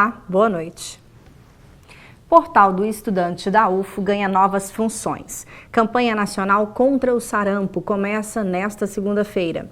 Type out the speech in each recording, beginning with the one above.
Olá, boa noite. Portal do Estudante da UFO ganha novas funções. Campanha nacional contra o sarampo começa nesta segunda-feira.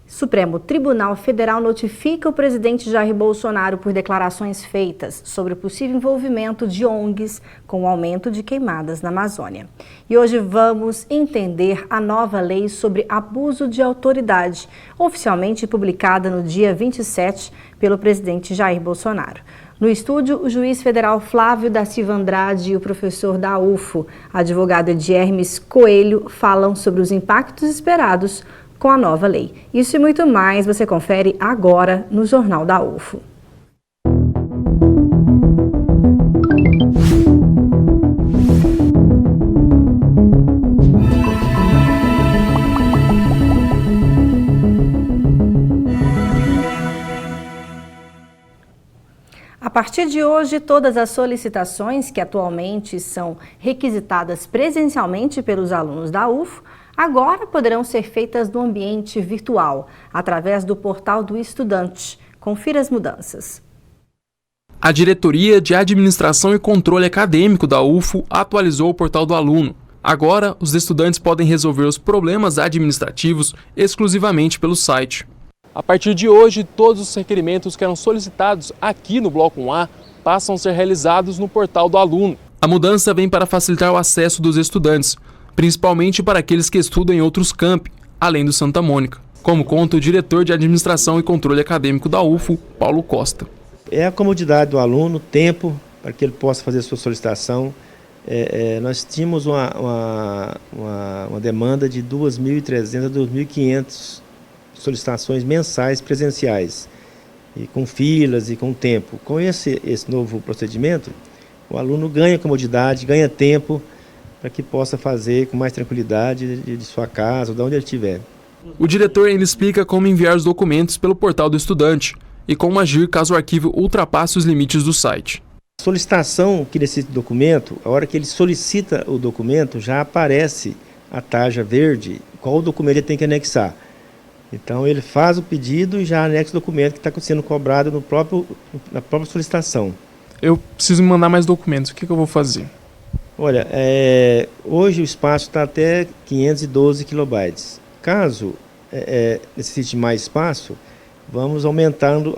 Supremo Tribunal Federal notifica o presidente Jair Bolsonaro por declarações feitas sobre o possível envolvimento de ONGs com o aumento de queimadas na Amazônia. E hoje vamos entender a nova lei sobre abuso de autoridade, oficialmente publicada no dia 27 pelo presidente Jair Bolsonaro. No estúdio, o juiz federal Flávio da Silva Andrade e o professor da UFO, advogado Ediermes Coelho, falam sobre os impactos esperados com a nova lei. Isso e muito mais você confere agora no Jornal da UFO. A partir de hoje, todas as solicitações que atualmente são requisitadas presencialmente pelos alunos da UFO, agora poderão ser feitas no ambiente virtual, através do Portal do Estudante. Confira as mudanças. A Diretoria de Administração e Controle Acadêmico da UFO atualizou o Portal do Aluno. Agora, os estudantes podem resolver os problemas administrativos exclusivamente pelo site. A partir de hoje, todos os requerimentos que eram solicitados aqui no Bloco 1A passam a ser realizados no Portal do Aluno. A mudança vem para facilitar o acesso dos estudantes, principalmente para aqueles que estudam em outros campi, além do Santa Mônica, como conta o diretor de Administração e Controle Acadêmico da UFO, Paulo Costa. É a comodidade do aluno, tempo para que ele possa fazer a sua solicitação. Nós tínhamos uma demanda de 2.300 a 2.500 solicitações mensais presenciais, e com filas e com tempo. Com esse novo procedimento, o aluno ganha comodidade, ganha tempo, para que possa fazer com mais tranquilidade de sua casa ou de onde ele estiver. O diretor ainda explica como enviar os documentos pelo Portal do Estudante e como agir caso o arquivo ultrapasse os limites do site. A solicitação que necessita do documento, a hora que ele solicita o documento, já aparece a tarja verde, qual o documento ele tem que anexar. Então ele faz o pedido e já anexa o documento que está sendo cobrado na própria solicitação. Eu preciso me mandar mais documentos, o que eu vou fazer? Olha, hoje o espaço está até 512 kilobytes. Caso necessite mais espaço, vamos aumentando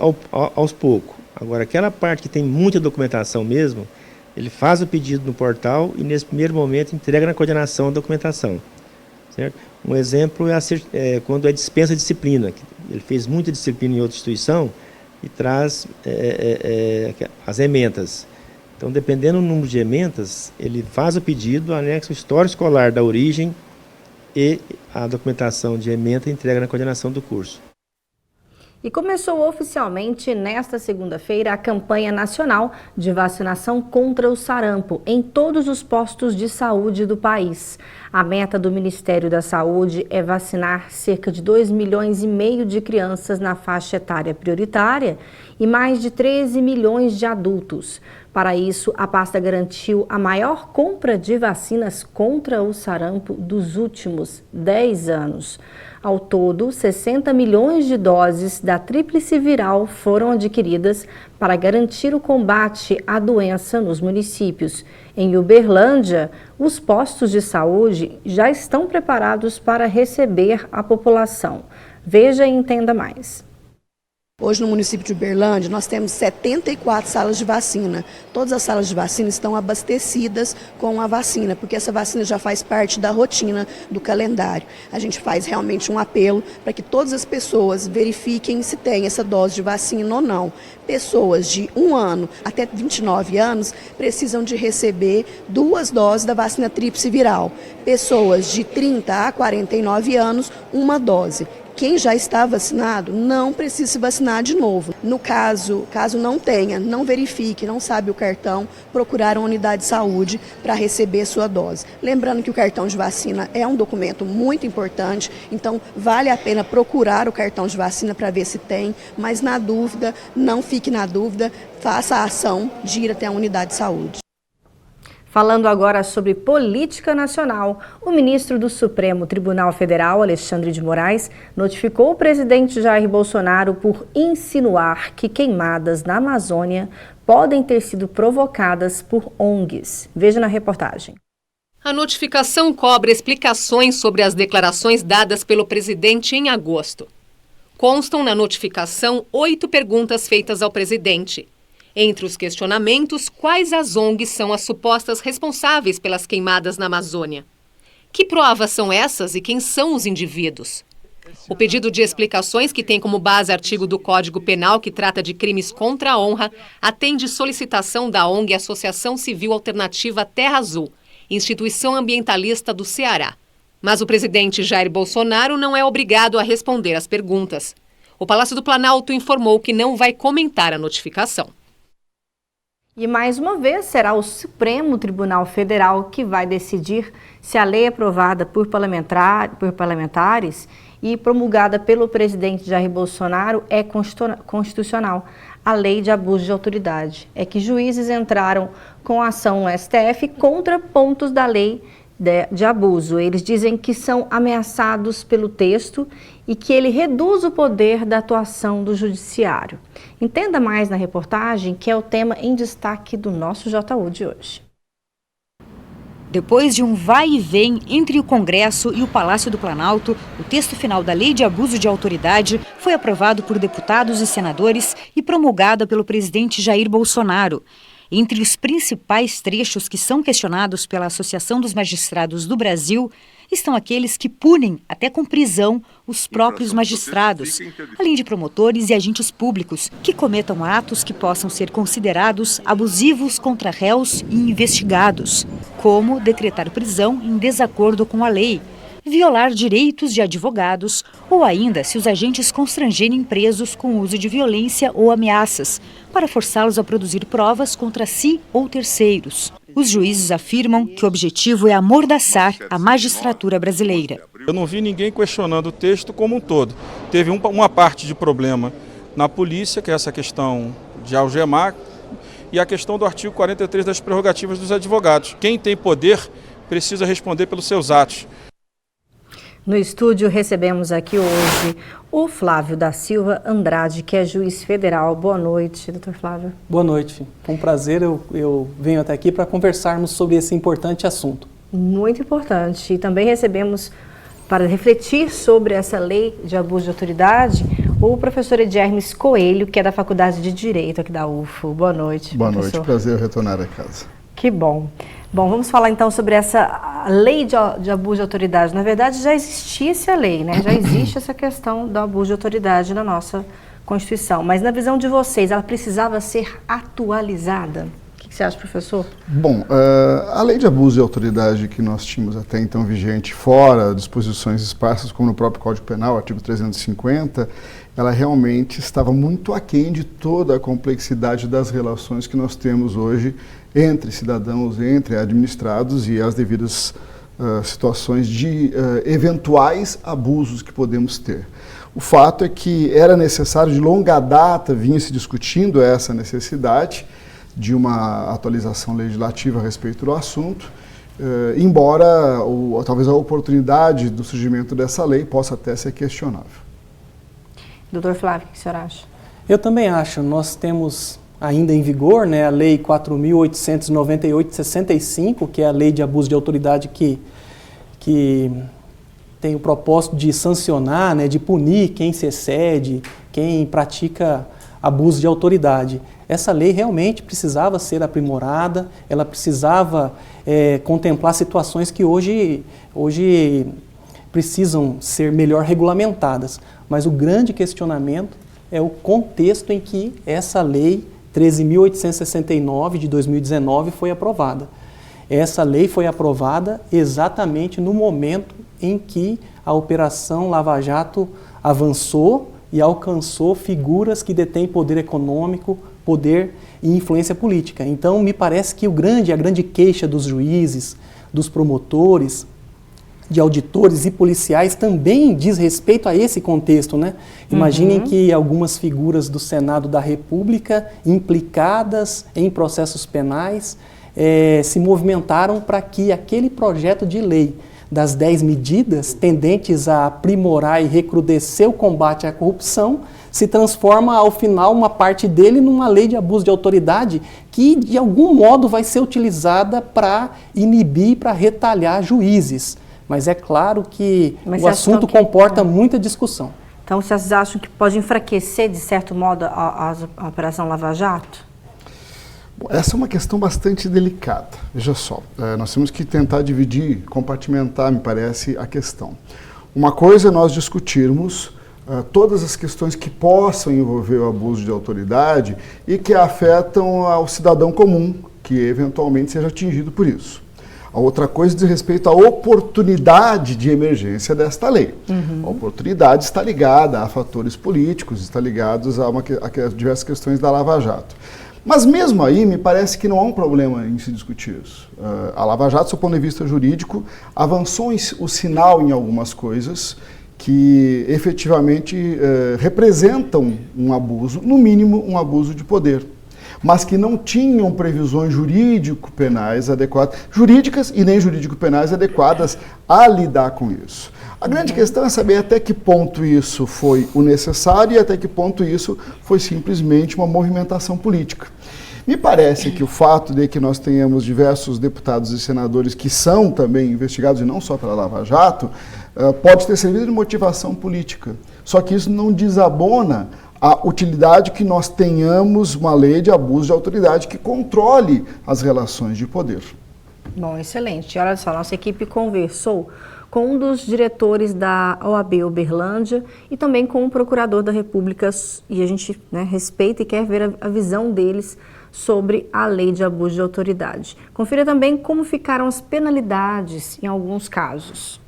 aos poucos. Agora, aquela parte que tem muita documentação mesmo, ele faz o pedido no portal e nesse primeiro momento entrega na coordenação a documentação. Certo? Um exemplo é quando é dispensa de disciplina. Ele fez muita disciplina em outra instituição e traz as ementas. Então, dependendo do número de ementas, ele faz o pedido, anexa o histórico escolar da origem e a documentação de ementa e entrega na coordenação do curso. E começou oficialmente nesta segunda-feira a campanha nacional de vacinação contra o sarampo em todos os postos de saúde do país. A meta do Ministério da Saúde é vacinar cerca de 2,5 milhões de crianças na faixa etária prioritária e mais de 13 milhões de adultos. Para isso, a pasta garantiu a maior compra de vacinas contra o sarampo dos últimos 10 anos. Ao todo, 60 milhões de doses da tríplice viral foram adquiridas para garantir o combate à doença nos municípios. Em Uberlândia, os postos de saúde já estão preparados para receber a população. Veja e entenda mais. Hoje no município de Uberlândia nós temos 74 salas de vacina. Todas as salas de vacina estão abastecidas com a vacina, porque essa vacina já faz parte da rotina do calendário. A gente faz realmente um apelo para que todas as pessoas verifiquem se tem essa dose de vacina ou não. Pessoas de 1 ano até 29 anos precisam de receber 2 doses da vacina tríplice viral. Pessoas de 30 a 49 anos, 1 dose. Quem já está vacinado não precisa se vacinar de novo. No caso não tenha, não verifique, não sabe o cartão, procurar uma unidade de saúde para receber sua dose. Lembrando que o cartão de vacina é um documento muito importante, então vale a pena procurar o cartão de vacina para ver se tem, mas na dúvida, não fique na dúvida, faça a ação de ir até a unidade de saúde. Falando agora sobre política nacional, o ministro do Supremo Tribunal Federal, Alexandre de Moraes, notificou o presidente Jair Bolsonaro por insinuar que queimadas na Amazônia podem ter sido provocadas por ONGs. Veja na reportagem. A notificação cobra explicações sobre as declarações dadas pelo presidente em agosto. Constam na notificação 8 perguntas feitas ao presidente. Entre os questionamentos, quais as ONGs são as supostas responsáveis pelas queimadas na Amazônia? Que provas são essas e quem são os indivíduos? O pedido de explicações, que tem como base artigo do Código Penal que trata de crimes contra a honra, atende solicitação da ONG Associação Civil Alternativa Terra Azul, instituição ambientalista do Ceará. Mas o presidente Jair Bolsonaro não é obrigado a responder às perguntas. O Palácio do Planalto informou que não vai comentar a notificação. E mais uma vez será o Supremo Tribunal Federal que vai decidir se a lei aprovada por parlamentares e promulgada pelo presidente Jair Bolsonaro é constitucional. A lei de abuso de autoridade. É que juízes entraram com ação no STF contra pontos da lei de abuso. Eles dizem que são ameaçados pelo texto e que ele reduz o poder da atuação do judiciário. Entenda mais na reportagem, que é o tema em destaque do nosso JU de hoje. Depois de um vai e vem entre o Congresso e o Palácio do Planalto, o texto final da Lei de Abuso de Autoridade foi aprovado por deputados e senadores e promulgada pelo presidente Jair Bolsonaro. Entre os principais trechos que são questionados pela Associação dos Magistrados do Brasil estão aqueles que punem, até com prisão, os próprios magistrados, além de promotores e agentes públicos que cometam atos que possam ser considerados abusivos contra réus e investigados, como decretar prisão em desacordo com a lei, violar direitos de advogados ou ainda se os agentes constrangerem presos com uso de violência ou ameaças, para forçá-los a produzir provas contra si ou terceiros. Os juízes afirmam que o objetivo é amordaçar a magistratura brasileira. Eu não vi ninguém questionando o texto como um todo. Teve uma parte de problema na polícia, que é essa questão de algemar, e a questão do artigo 43 das prerrogativas dos advogados. Quem tem poder precisa responder pelos seus atos. No estúdio recebemos aqui hoje o Flávio da Silva Andrade, que é juiz federal. Boa noite, doutor Flávio. Boa noite. Foi um prazer, eu venho até aqui para conversarmos sobre esse importante assunto. Muito importante. E também recebemos, para refletir sobre essa lei de abuso de autoridade, o professor Ediermes Coelho, que é da Faculdade de Direito aqui da UFO. Boa noite, Boa professor. noite, prazer retornar a casa. Que bom. Bom, vamos falar então sobre essa lei de abuso de autoridade. Na verdade, já existia essa lei, né? Já existe essa questão do abuso de autoridade na nossa Constituição. Mas na visão de vocês, ela precisava ser atualizada? O que você acha, professor? Bom, a lei de abuso de autoridade que nós tínhamos até então vigente, fora disposições esparsas, como no próprio Código Penal, artigo 350, ela realmente estava muito aquém de toda a complexidade das relações que nós temos hoje entre cidadãos, entre administrados e as devidas situações de eventuais abusos que podemos ter. O fato é que era necessário, de longa data, vinha se discutindo essa necessidade de uma atualização legislativa a respeito do assunto, embora talvez a oportunidade do surgimento dessa lei possa até ser questionável. Doutor Flávio, o que o senhor acha? Eu também acho. Nós temos ainda em vigor, né, a Lei 4.898/65, que é a lei de abuso de autoridade que tem o propósito de sancionar, né, de punir quem se excede, quem pratica abuso de autoridade. Essa lei realmente precisava ser aprimorada, ela precisava contemplar situações que hoje precisam ser melhor regulamentadas. Mas o grande questionamento é o contexto em que essa lei 13.869 de 2019 foi aprovada. Essa lei foi aprovada exatamente no momento em que a Operação Lava Jato avançou e alcançou figuras que detêm poder econômico, poder e influência política. Então, me parece que a grande queixa dos juízes, dos promotores, de auditores e policiais também diz respeito a esse contexto, né? Imaginem que algumas figuras do Senado da República implicadas em processos penais se movimentaram para que aquele projeto de lei das 10 medidas tendentes a aprimorar e recrudescer o combate à corrupção se transforma, ao final, uma parte dele numa lei de abuso de autoridade que, de algum modo, vai ser utilizada para inibir, para retalhar juízes. Mas é claro que o assunto comporta muita discussão. Então, vocês acham que pode enfraquecer, de certo modo, a Operação Lava Jato? Essa é uma questão bastante delicada. Veja só, nós temos que tentar dividir, compartimentar, me parece, a questão. Uma coisa é nós discutirmos todas as questões que possam envolver o abuso de autoridade e que afetam ao cidadão comum, que eventualmente seja atingido por isso. A outra coisa diz respeito à oportunidade de emergência desta lei. A oportunidade está ligada a fatores políticos, está ligada a diversas questões da Lava Jato. Mas mesmo aí, me parece que não há um problema em se discutir isso. A Lava Jato, do ponto de vista jurídico, avançou o sinal em algumas coisas que efetivamente representam um abuso, no mínimo um abuso de poder, mas que não tinham previsões jurídico-penais adequadas, jurídicas e nem jurídico-penais adequadas a lidar com isso. A grande questão é saber até que ponto isso foi o necessário e até que ponto isso foi simplesmente uma movimentação política. Me parece que o fato de que nós tenhamos diversos deputados e senadores que são também investigados, e não só pela Lava Jato, pode ter servido de motivação política. Só que isso não desabona a utilidade que nós tenhamos uma lei de abuso de autoridade que controle as relações de poder. Bom, excelente. Olha só, nossa equipe conversou com um dos diretores da OAB Uberlândia e também com o procurador da República, e a gente respeita e quer ver a visão deles sobre a lei de abuso de autoridade. Confira também como ficaram as penalidades em alguns casos.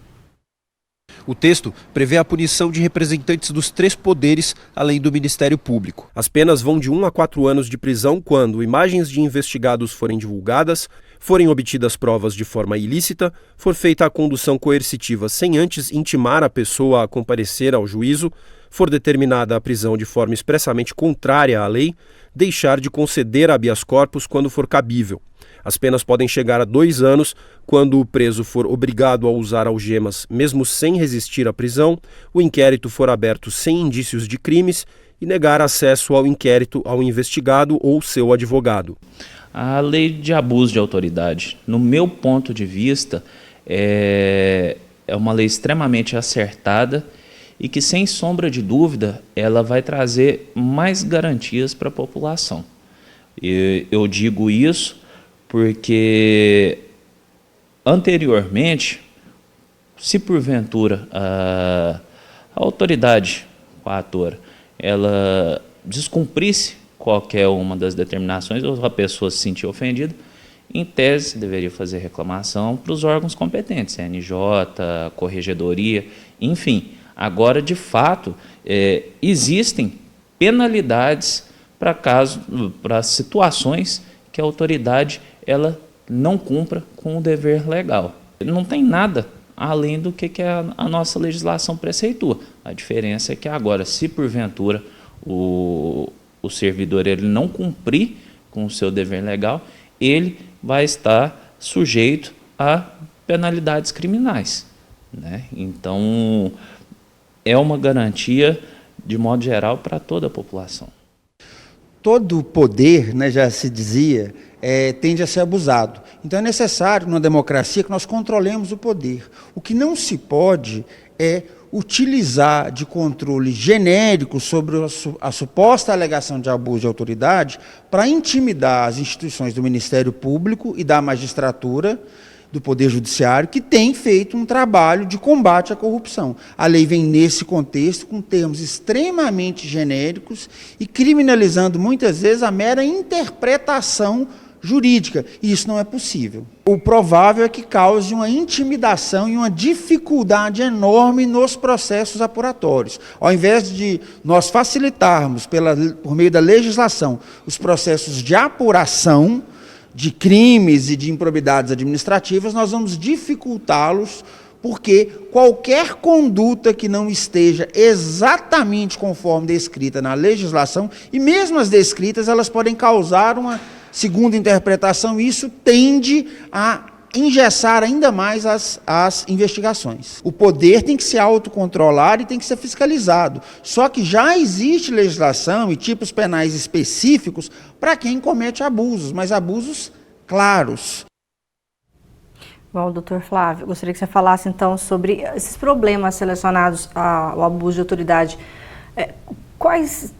O texto prevê a punição de representantes dos 3 poderes, além do Ministério Público. As penas vão de 1 a 4 anos de prisão quando imagens de investigados forem divulgadas, forem obtidas provas de forma ilícita, for feita a condução coercitiva sem antes intimar a pessoa a comparecer ao juízo, for determinada a prisão de forma expressamente contrária à lei, deixar de conceder habeas corpus quando for cabível. As penas podem chegar a 2 anos quando o preso for obrigado a usar algemas mesmo sem resistir à prisão, o inquérito for aberto sem indícios de crimes e negar acesso ao inquérito ao investigado ou seu advogado. A lei de abuso de autoridade, no meu ponto de vista, é uma lei extremamente acertada e que, sem sombra de dúvida, ela vai trazer mais garantias para a população. Eu digo isso porque, anteriormente, se porventura a autoridade coatora ela descumprisse qualquer uma das determinações ou a pessoa se sentir ofendida, em tese deveria fazer reclamação para os órgãos competentes, CNJ, Corregedoria, enfim. Agora, de fato, existem penalidades para situações que a autoridade ela não cumpra com o dever legal. Não tem nada além do que a nossa legislação preceitua. A diferença é que agora, se porventura o servidor ele não cumprir com o seu dever legal, ele vai estar sujeito a penalidades criminais, né? Então, é uma garantia, de modo geral, para toda a população. Todo poder, já se dizia, tende a ser abusado. Então é necessário, numa democracia, que nós controlemos o poder. O que não se pode é utilizar de controle genérico sobre a suposta alegação de abuso de autoridade para intimidar as instituições do Ministério Público e da magistratura, do Poder Judiciário, que tem feito um trabalho de combate à corrupção. A lei vem nesse contexto com termos extremamente genéricos e criminalizando muitas vezes a mera interpretação jurídica, e isso não é possível. O provável é que cause uma intimidação e uma dificuldade enorme nos processos apuratórios. Ao invés de nós facilitarmos, por meio da legislação, os processos de apuração de crimes e de improbidades administrativas, nós vamos dificultá-los, porque qualquer conduta que não esteja exatamente conforme descrita na legislação, e mesmo as descritas, elas podem causar uma segunda interpretação, isso tende a engessar ainda mais as investigações. O poder tem que se autocontrolar e tem que ser fiscalizado. Só que já existe legislação e tipos penais específicos para quem comete abusos, mas abusos claros. Bom, doutor Flávio, gostaria que você falasse então sobre esses problemas relacionados ao abuso de autoridade. Quais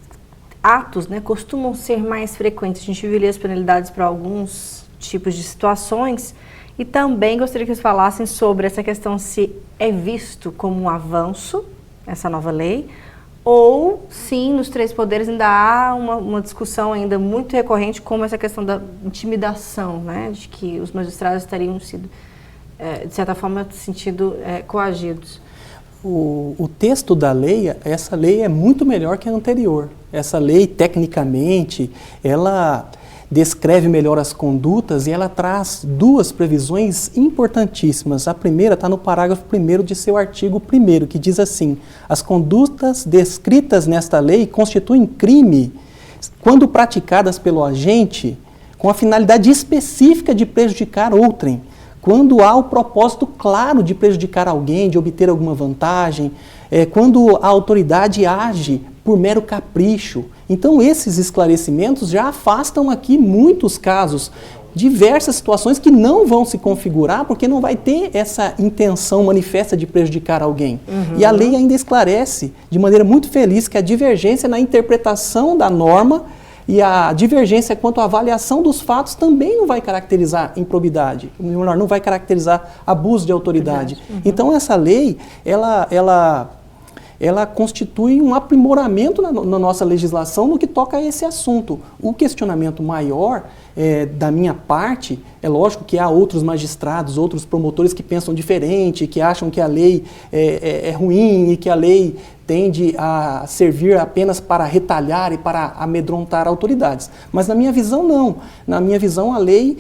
atos, né, costumam ser mais frequentes? A gente viu ali as penalidades para alguns tipos de situações. E também gostaria que vocês falassem sobre essa questão se é visto como um avanço, essa nova lei, ou sim, nos três poderes ainda há uma discussão ainda muito recorrente, como essa questão da intimidação, né, de que os magistrados teriam sido, de certa forma, sentido coagidos. O texto da lei, essa lei é muito melhor que a anterior. Essa lei, tecnicamente, ela descreve melhor as condutas e ela traz duas previsões importantíssimas. A primeira está no parágrafo 1º de seu artigo 1º, que diz assim: as condutas descritas nesta lei constituem crime quando praticadas pelo agente com a finalidade específica de prejudicar outrem, quando há o propósito claro de prejudicar alguém, de obter alguma vantagem, quando a autoridade age por mero capricho. Então, esses esclarecimentos já afastam aqui muitos casos, diversas situações que não vão se configurar porque não vai ter essa intenção manifesta de prejudicar alguém. E a lei ainda esclarece de maneira muito feliz que a divergência na interpretação da norma e a divergência quanto à avaliação dos fatos também não vai caracterizar improbidade, não vai caracterizar abuso de autoridade. Então, essa lei, ela constitui um aprimoramento na nossa legislação no que toca a esse assunto. O questionamento maior da minha parte, é lógico que há outros magistrados, outros promotores que pensam diferente, que acham que a lei é ruim e que a lei tende a servir apenas para retalhar e para amedrontar autoridades. Mas na minha visão, não. Na minha visão, a lei,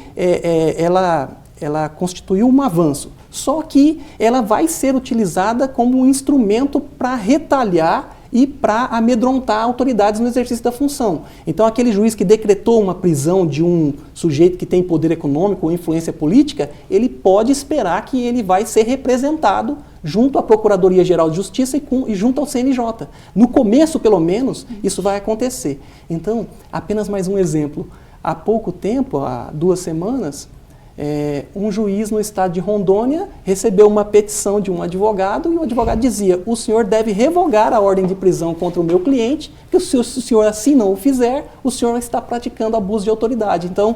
ela constituiu um avanço. Só que ela vai ser utilizada como um instrumento para retalhar e para amedrontar autoridades no exercício da função. Então, aquele juiz que decretou uma prisão de um sujeito que tem poder econômico ou influência política, ele pode esperar que ele vai ser representado junto à Procuradoria-Geral de Justiça e junto ao CNJ. No começo, pelo menos, isso vai acontecer. Então, apenas mais um exemplo. Há pouco tempo, há 2 semanas, um juiz no estado de Rondônia recebeu uma petição de um advogado e o advogado dizia: o senhor deve revogar a ordem de prisão contra o meu cliente, que se o senhor assim não o fizer, o senhor está praticando abuso de autoridade. Então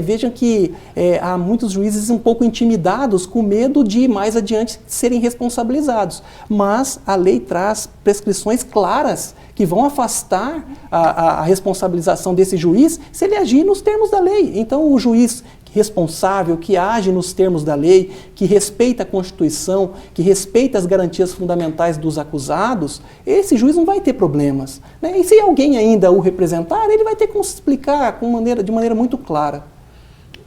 vejam que há muitos juízes um pouco intimidados com medo de mais adiante serem responsabilizados, mas a lei traz prescrições claras que vão afastar a responsabilização desse juiz se ele agir nos termos da lei. Então o juiz responsável, que age nos termos da lei, que respeita a Constituição, que respeita as garantias fundamentais dos acusados, esse juiz não vai ter problemas, né? E se alguém ainda o representar, ele vai ter que explicar de maneira muito clara.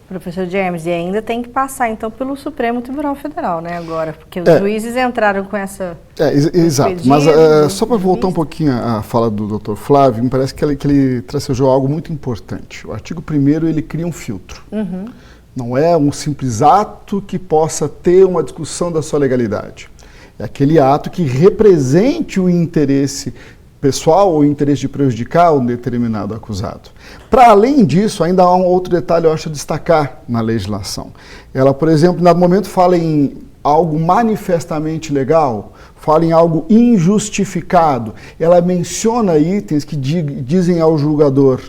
Professor James, e ainda tem que passar então pelo Supremo Tribunal Federal, né, agora, porque os juízes entraram com essa... Exato, pedido, mas só para voltar um pouquinho à fala do Dr. Flávio, me parece que ele tracejou algo muito importante. O artigo 1º, ele cria um filtro. Não é um simples ato que possa ter uma discussão da sua legalidade. É aquele ato que represente o interesse pessoal ou o interesse de prejudicar um determinado acusado. Para além disso, ainda há um outro detalhe, eu acho, a destacar na legislação. Ela, por exemplo, em dado momento fala em algo manifestamente legal, fala em algo injustificado. Ela menciona itens que dizem ao julgador: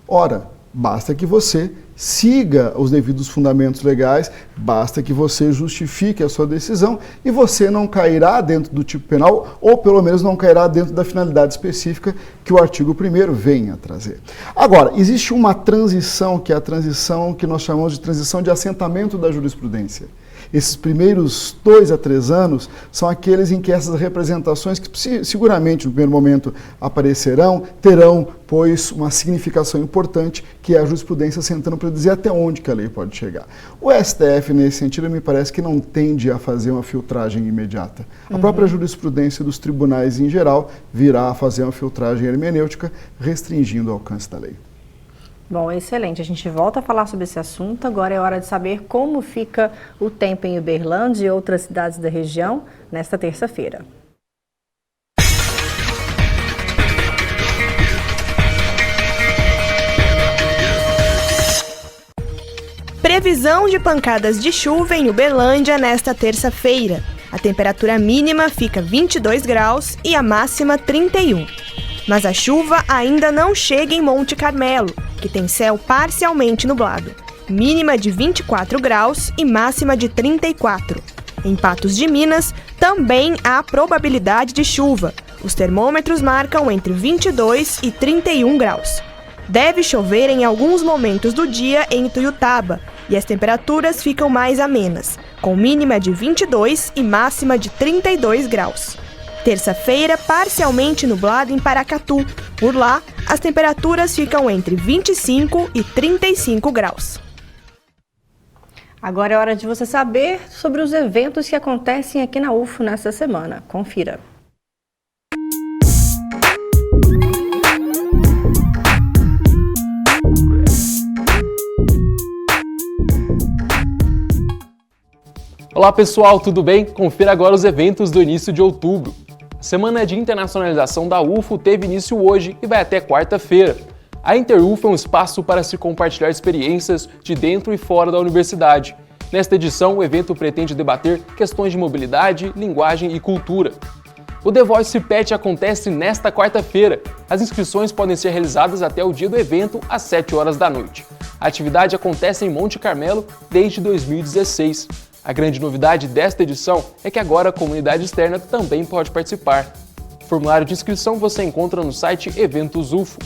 ora, basta que você siga os devidos fundamentos legais, basta que você justifique a sua decisão e você não cairá dentro do tipo penal, ou pelo menos não cairá dentro da finalidade específica que o artigo 1º vem a trazer. Agora, existe uma transição, que é a transição que nós chamamos de transição de assentamento da jurisprudência. Esses primeiros 2 a 3 anos são aqueles em que essas representações, que seguramente no primeiro momento aparecerão, terão, pois, uma significação importante, que é a jurisprudência sentando para dizer até onde que a lei pode chegar. O STF, nesse sentido, me parece que não tende a fazer uma filtragem imediata. A própria jurisprudência dos tribunais, em geral, virá a fazer uma filtragem hermenêutica, restringindo o alcance da lei. Bom, excelente. A gente volta a falar sobre esse assunto. Agora é hora de saber como fica o tempo em Uberlândia e outras cidades da região nesta terça-feira. Previsão de pancadas de chuva em Uberlândia nesta terça-feira. A temperatura mínima fica 22 graus e a máxima 31. Mas a chuva ainda não chega em Monte Carmelo, que tem céu parcialmente nublado. Mínima de 24 graus e máxima de 34. Em Patos de Minas, também há probabilidade de chuva. Os termômetros marcam entre 22 e 31 graus. Deve chover em alguns momentos do dia em Ituiutaba e as temperaturas ficam mais amenas, com mínima de 22 e máxima de 32 graus. Terça-feira, parcialmente nublado em Paracatu. Por lá, as temperaturas ficam entre 25 e 35 graus. Agora é hora de você saber sobre os eventos que acontecem aqui na UFO nesta semana. Confira. Olá pessoal, tudo bem? Confira agora os eventos do início de outubro. A Semana de Internacionalização da UFO teve início hoje e vai até quarta-feira. A InterUFO é um espaço para se compartilhar experiências de dentro e fora da universidade. Nesta edição, o evento pretende debater questões de mobilidade, linguagem e cultura. O The Voice Pet acontece nesta quarta-feira. As inscrições podem ser realizadas até o dia do evento, às 7 horas da noite. A atividade acontece em Monte Carmelo desde 2016. A grande novidade desta edição é que agora a comunidade externa também pode participar. O formulário de inscrição você encontra no site Eventos UFO.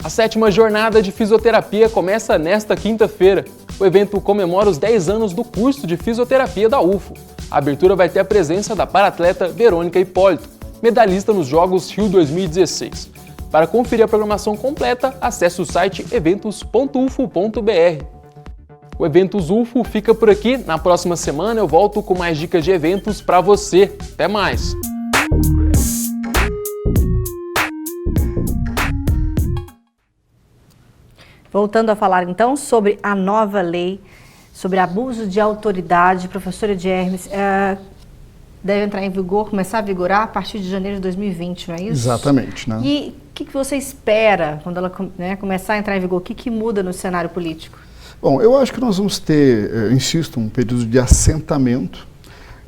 A 7ª jornada de fisioterapia começa nesta quinta-feira. O evento comemora os 10 anos do curso de fisioterapia da UFO. A abertura vai ter a presença da paratleta Verônica Hipólito, medalhista nos Jogos Rio 2016. Para conferir a programação completa, acesse o site eventos.ufo.br. O Eventos UFO fica por aqui. Na próxima semana eu volto com mais dicas de eventos para você. Até mais! Voltando a falar então sobre a nova lei sobre abuso de autoridade, professora de Hermes, deve entrar em vigor, começar a vigorar a partir de janeiro de 2020, não é isso? Exatamente, né? E o que você espera quando ela começar a entrar em vigor? O que muda no cenário político? Bom, eu acho que nós vamos ter, insisto, um período de assentamento.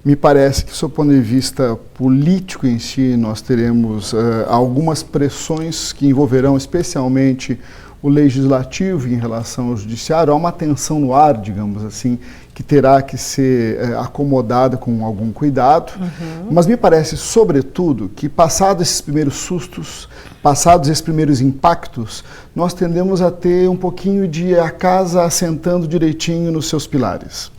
Me parece que, do ponto de vista político em si, nós teremos algumas pressões que envolverão especialmente o legislativo em relação ao judiciário. Há uma tensão no ar, digamos assim, que terá que ser acomodada com algum cuidado. Mas me parece, sobretudo, que passados esses primeiros sustos, passados esses primeiros impactos, nós tendemos a ter um pouquinho de a casa assentando direitinho nos seus pilares.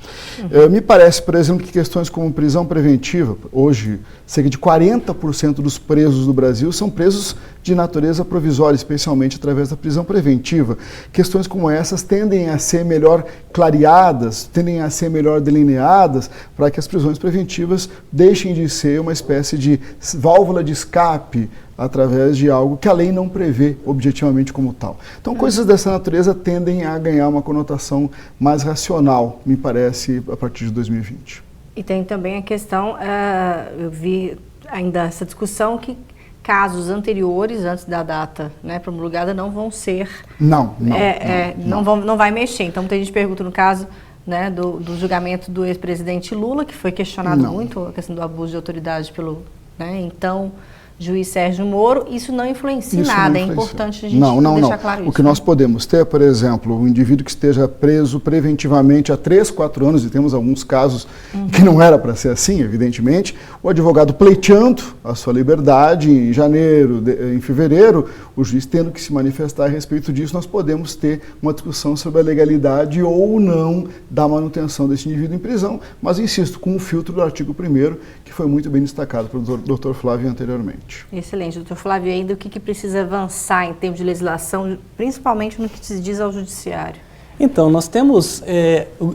Me parece, por exemplo, que questões como prisão preventiva, hoje cerca de 40% dos presos do Brasil são presos de natureza provisória, especialmente através da prisão preventiva. Questões como essas tendem a ser melhor clareadas, tendem a ser melhor delineadas, para que as prisões preventivas deixem de ser uma espécie de válvula de escape através de algo que a lei não prevê objetivamente como tal. Então, coisas dessa natureza tendem a ganhar uma conotação mais racional, me parece, a partir de 2020. E tem também a questão, eu vi ainda essa discussão que casos anteriores, antes da data promulgada, não vão ser... Não vai mexer. Então, tem gente que pergunta no caso do julgamento do ex-presidente Lula, que foi questionado muito, a questão do abuso de autoridade pelo então juiz Sérgio Moro. Isso não influencia em nada, é importante a gente deixar claro isso. O que nós podemos ter, por exemplo, um indivíduo que esteja preso preventivamente há 3, 4 anos, e temos alguns casos que não era para ser assim, evidentemente, o advogado pleiteando a sua liberdade em janeiro, em fevereiro, o juiz tendo que se manifestar a respeito disso, nós podemos ter uma discussão sobre a legalidade ou não da manutenção desse indivíduo em prisão, mas insisto, com o filtro do artigo 1º, que foi muito bem destacado pelo Dr. Flávio anteriormente. Excelente. Doutor Flávio, ainda o que precisa avançar em termos de legislação, principalmente no que se diz ao judiciário? Então, nós temos,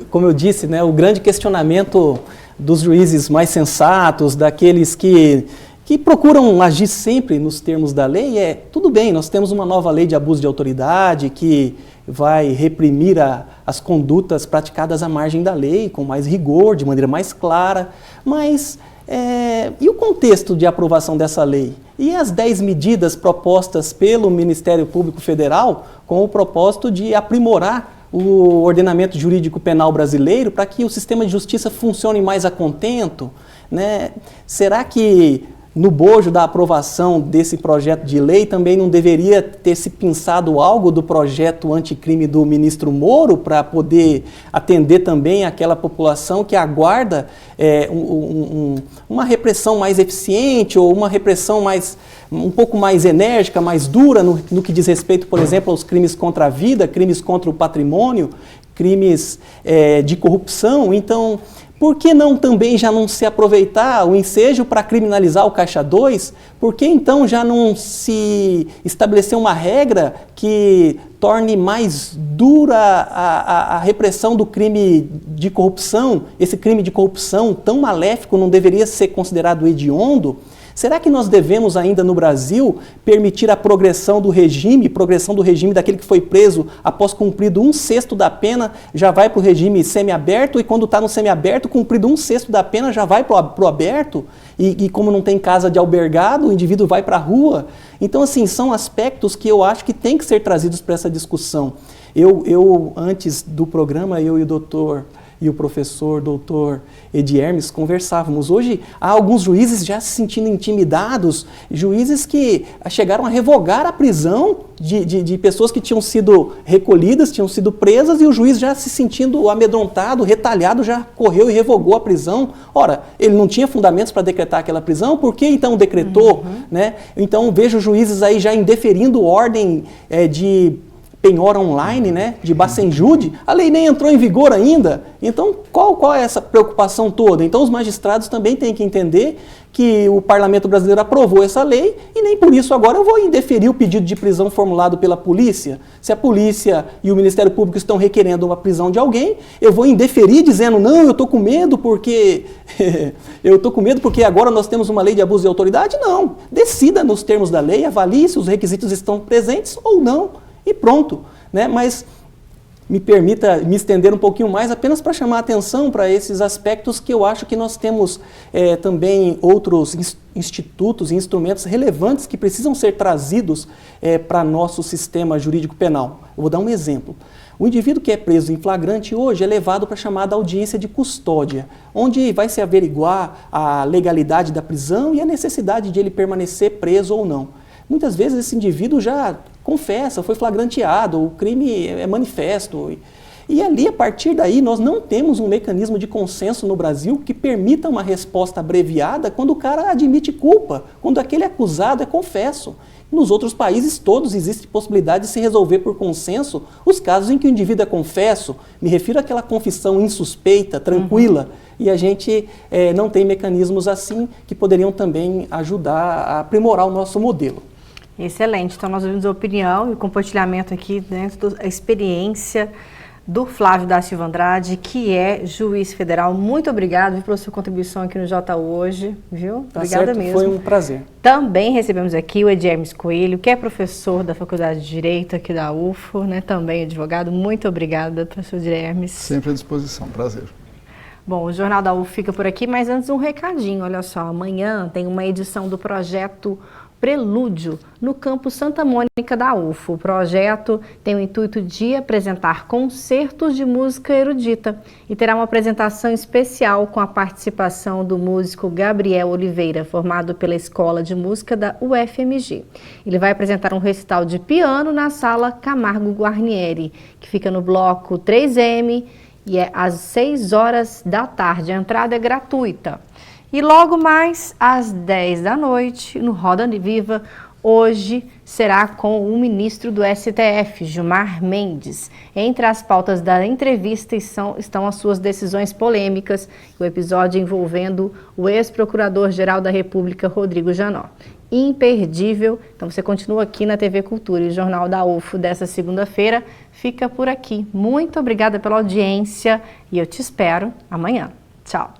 como eu disse, o grande questionamento dos juízes mais sensatos, daqueles que que procuram agir sempre nos termos da lei, tudo bem, nós temos uma nova lei de abuso de autoridade que vai reprimir as condutas praticadas à margem da lei, com mais rigor, de maneira mais clara, mas e o contexto de aprovação dessa lei? E as 10 medidas propostas pelo Ministério Público Federal com o propósito de aprimorar o ordenamento jurídico penal brasileiro para que o sistema de justiça funcione mais a contento, né? Será que no bojo da aprovação desse projeto de lei também não deveria ter se pensado algo do projeto anticrime do ministro Moro para poder atender também aquela população que aguarda uma repressão mais eficiente ou uma repressão um pouco mais enérgica, mais dura no que diz respeito, por exemplo, aos crimes contra a vida, crimes contra o patrimônio, crimes de corrupção? Então, por que não também já não se aproveitar o ensejo para criminalizar o Caixa 2? Por que então já não se estabelecer uma regra que torne mais dura a repressão do crime de corrupção? Esse crime de corrupção tão maléfico não deveria ser considerado hediondo? Será que nós devemos ainda no Brasil permitir a progressão do regime daquele que foi preso após cumprido 1/6 da pena, já vai para o regime semiaberto, e quando está no semiaberto, cumprido 1/6 da pena, já vai para o aberto, e como não tem casa de albergado, o indivíduo vai para a rua? Então, assim, são aspectos que eu acho que tem que ser trazidos para essa discussão. Eu, antes do programa, eu e o doutor e o professor doutor Edi Hermes conversávamos. Hoje há alguns juízes já se sentindo intimidados, juízes que chegaram a revogar a prisão de pessoas que tinham sido recolhidas, tinham sido presas, e o juiz já se sentindo amedrontado, retalhado, já correu e revogou a prisão. Ora, ele não tinha fundamentos para decretar aquela prisão, por que então decretou? Né? Então vejo juízes aí já indeferindo ordem de penhora online, né, de Bacenjude. A lei nem entrou em vigor ainda. Então, qual é essa preocupação toda? Então, os magistrados também têm que entender que o Parlamento brasileiro aprovou essa lei e nem por isso agora eu vou indeferir o pedido de prisão formulado pela polícia. Se a polícia e o Ministério Público estão requerendo uma prisão de alguém, eu vou indeferir dizendo, não, eu estou com medo porque agora nós temos uma lei de abuso de autoridade? Não. Decida nos termos da lei, avalie se os requisitos estão presentes ou não. E pronto, né? Mas me permita me estender um pouquinho mais apenas para chamar a atenção para esses aspectos que eu acho que nós temos também outros institutos e instrumentos relevantes que precisam ser trazidos para nosso sistema jurídico penal. Eu vou dar um exemplo. O indivíduo que é preso em flagrante hoje é levado para a chamada audiência de custódia, onde vai se averiguar a legalidade da prisão e a necessidade de ele permanecer preso ou não. Muitas vezes esse indivíduo já confessa, foi flagranteado, o crime é manifesto. E ali, a partir daí, nós não temos um mecanismo de consenso no Brasil que permita uma resposta abreviada quando o cara admite culpa, quando aquele acusado é confesso. Nos outros países todos existe possibilidade de se resolver por consenso os casos em que o indivíduo é confesso. Me refiro àquela confissão insuspeita, tranquila. E a gente não tem mecanismos assim que poderiam também ajudar a aprimorar o nosso modelo. Excelente. Então, nós ouvimos a opinião e o compartilhamento aqui dentro da experiência do Flávio da Silva Andrade, que é juiz federal. Muito obrigado pela sua contribuição aqui no J hoje, viu? Obrigada mesmo. Foi um prazer. Também recebemos aqui o Edi Hermes Coelho, que é professor da Faculdade de Direito aqui da UFO, né? Também advogado. Muito obrigada, professor Edi Hermes. Sempre à disposição. Prazer. Bom, o Jornal da UFO fica por aqui, mas antes um recadinho. Olha só, amanhã tem uma edição do projeto Prelúdio, no campus Santa Mônica da UFO. O projeto tem o intuito de apresentar concertos de música erudita e terá uma apresentação especial com a participação do músico Gabriel Oliveira, formado pela Escola de Música da UFMG. Ele vai apresentar um recital de piano na Sala Camargo Guarnieri, que fica no bloco 3M, e é às 6 horas da tarde. A entrada é gratuita. E logo mais às 10 da noite, no Roda Viva, hoje será com o ministro do STF, Gilmar Mendes. Entre as pautas da entrevista estão as suas decisões polêmicas, o episódio envolvendo o ex-procurador-geral da República, Rodrigo Janot. Imperdível. Então você continua aqui na TV Cultura, e o Jornal da UFO dessa segunda-feira fica por aqui. Muito obrigada pela audiência e eu te espero amanhã. Tchau.